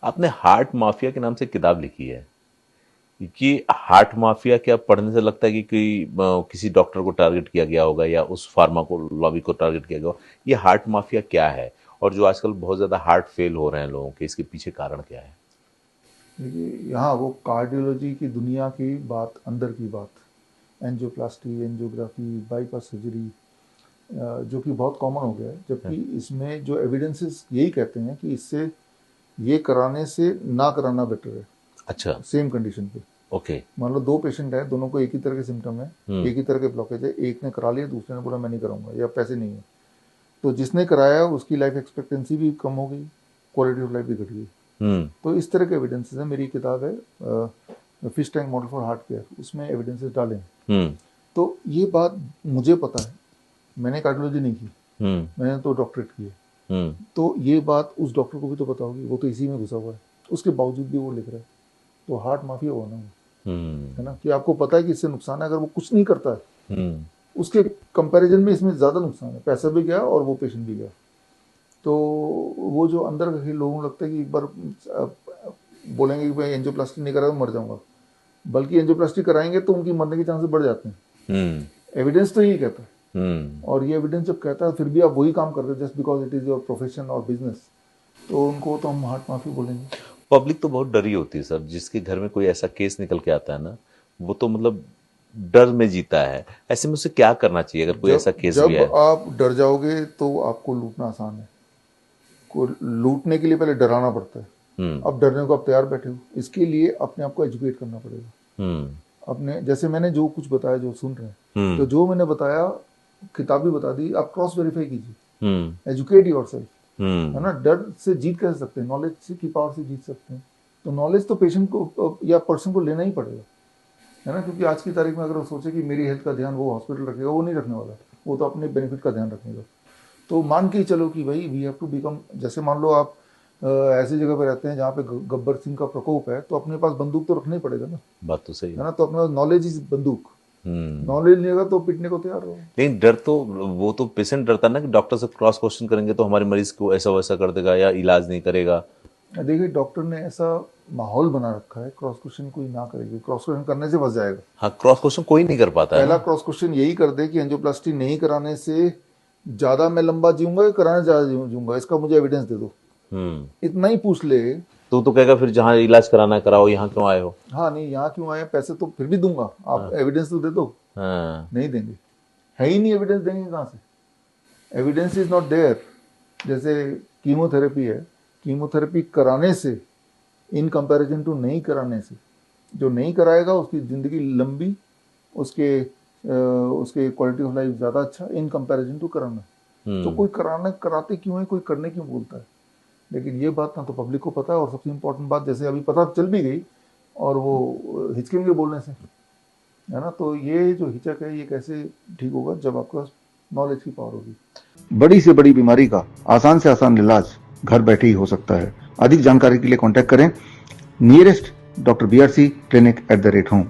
आपने heart mafia के नाम से किताब लिखी है कि हार्ट माफिया क्या पढ़ने से लगता है कि किसी डॉक्टर को टारगेट किया गया होगा या उस फार्मा को लॉबी को टारगेट किया गया होगा। ये हार्ट माफिया क्या है और जो आजकल बहुत ज्यादा हार्ट फेल हो रहे हैं लोगों के, इसके पीछे कारण क्या है? देखिए, यहाँ वो कार्डियोलॉजी की दुनिया की बात, अंदर की बात, एंजियोप्लास्टी, एंजियोग्राफी, बाईपास सर्जरी, जो कि बहुत कॉमन हो गया है, जबकि इसमें जो एविडेंसेस यही कहते हैं कि इससे ये कराने से ना कराना बेटर है। अच्छा। सेम कंडीशन पे ओके। मान लो दो पेशेंट है, दोनों को एक ही तरह के सिम्टम है, एक ही तरह के ब्लॉकेज है, एक ने करा लिया, दूसरे ने बोला मैं नहीं कराऊंगा या पैसे नहीं है, तो जिसने कराया उसकी लाइफ एक्सपेक्टेंसी भी कम हो गई, क्वालिटी ऑफ लाइफ भी घट गई। तो इस तरह के एविडेंसेस है। मेरी किताब है fish tank model for heart care, उसमें एविडेंसेस डाले हैं। तो ये बात मुझे पता है, मैंने कार्डियोलॉजी नहीं की, मैंने तो डॉक्टरेट की है, तो ये बात उस डॉक्टर को भी तो पता होगी, वो तो इसी में घुसा हुआ है, उसके बावजूद भी वो लिख रहा है। तो हार्ट माफिया हुआ ना, है ना, कि आपको पता है कि इससे नुकसान है, अगर वो कुछ नहीं करता है उसके कंपैरिजन में इसमें ज़्यादा नुकसान है, पैसा भी गया और वो पेशेंट भी गया। तो वो जो अंदर के लोगों को लगता है कि एक बार बोलेंगे कि भाई एंजियोप्लास्टी नहीं करा तो मर जाऊंगा, बल्कि एंजियोप्लास्टी कराएंगे तो उनकी मरने के चांसेस बढ़ जाते हैं। एविडेंस तो यही कहता है, और ये एविडेंस जब कहता है फिर भी आप वही काम करते हैं just because it is your profession और बिजनेस, तो उनको तो हम हार्ट माफी बोलेंगे। पब्लिक तो बहुत डरी होती है सर, जिसके घर में कोई ऐसा केस निकल के आता है ना, वो तो मतलब डर में जीता है। ऐसे में उसे क्या करना चाहिए अगर कोई ऐसा केस भी है? जब आप डर जाओगे तो आपको लूटना आसान है। को लूटने के लिए पहले डराना पड़ता है। अब डरने को आप तैयार बैठे हो, इसके लिए अपने आप को एजुकेट करना पड़ेगा। अपने जैसे मैंने जो कुछ बताया, जो सुन रहे हैं, तो जो मैंने बताया किताब भी बता दी, आप क्रॉस वेरीफाई कीजिए, एजुकेट योरसेल्फ, है ना। डर से जीत कैसे सकते हैं? नॉलेज की पावर से जीत सकते हैं। तो नॉलेज तो पेशेंट को या पर्सन को लेना ही पड़ेगा, है ना, क्योंकि आज की तारीख में अगर वो सोचे कि मेरी हेल्थ का ध्यान वो हॉस्पिटल रखेगा, वो नहीं रखने वाला, वो तो अपने बेनिफिट का ध्यान रखेगा। तो मान के चलो कि भाई वी हैव टू बिकम, जैसे मान लो आप ऐसी जगह पे रहते हैं जहाँ पे गब्बर सिंह का प्रकोप है, तो अपने पास बंदूक तो रखना ही पड़ेगा ना। बात तो सही है ना, तो अपने पास नॉलेज इज बंदूक, नॉलेज नहीं होगा तो पिटने को तैयार रहो। लेकिन डर तो, वो तो पेशेंट डरता है ना कि डॉक्टर से क्रॉस क्वेश्चन करेंगे तो हमारे मरीज को ऐसा वैसा कर देगा या इलाज नहीं करेगा। देखिए, डॉक्टर ने ऐसा माहौल बना रखा है, क्रॉस क्वेश्चन कोई ना करेगी, क्रॉस क्वेश्चन करने से फंस जाएगा। हाँ, क्रॉस क्वेश्चन कोई नहीं कर पाता है। पहला क्रॉस क्वेश्चन यही कर दे कि एंजियोप्लास्टी नहीं कराने से ज्यादा मैं लंबा जीऊंगा या कराने ज्यादा जीऊंगा, इसका मुझे एविडेंस दे दो। इतना ही पूछ ले तो कहेगा फिर जहाँ इलाज कराना कराओ, यहाँ क्यों आए हो? हाँ, नहीं यहाँ क्यों आए, पैसे तो फिर भी दूंगा, आप एविडेंस तो दे दो। नहीं देंगे, है ही नहीं, एविडेंस देंगे कहाँ से? Evidence is not there. जैसे कीमोथेरेपी है, कीमोथेरेपी कराने से इन कंपैरिजन टू नहीं कराने से, जो नहीं कराएगा उसकी ज़िंदगी लंबी, उसके क्वालिटी ऑफ लाइफ ज़्यादा अच्छा इन कंपैरिजन टू कराना। तो कोई कराते क्यों है, कोई करने क्यों बोलता है? लेकिन ये बात ना तो पब्लिक को पता है, और सबसे इम्पोर्टेंट बात, जैसे अभी पता चल भी गई और वो हिचकेंगे बोलने से, है ना। तो ये जो हिचक है, ये कैसे ठीक होगा? जब आपका नॉलेज की पावर होगी। बड़ी से बड़ी बीमारी का आसान से आसान इलाज घर बैठे ही हो सकता है। अधिक जानकारी के लिए कॉन्टैक्ट करें nearest doctor BRC clinic @home।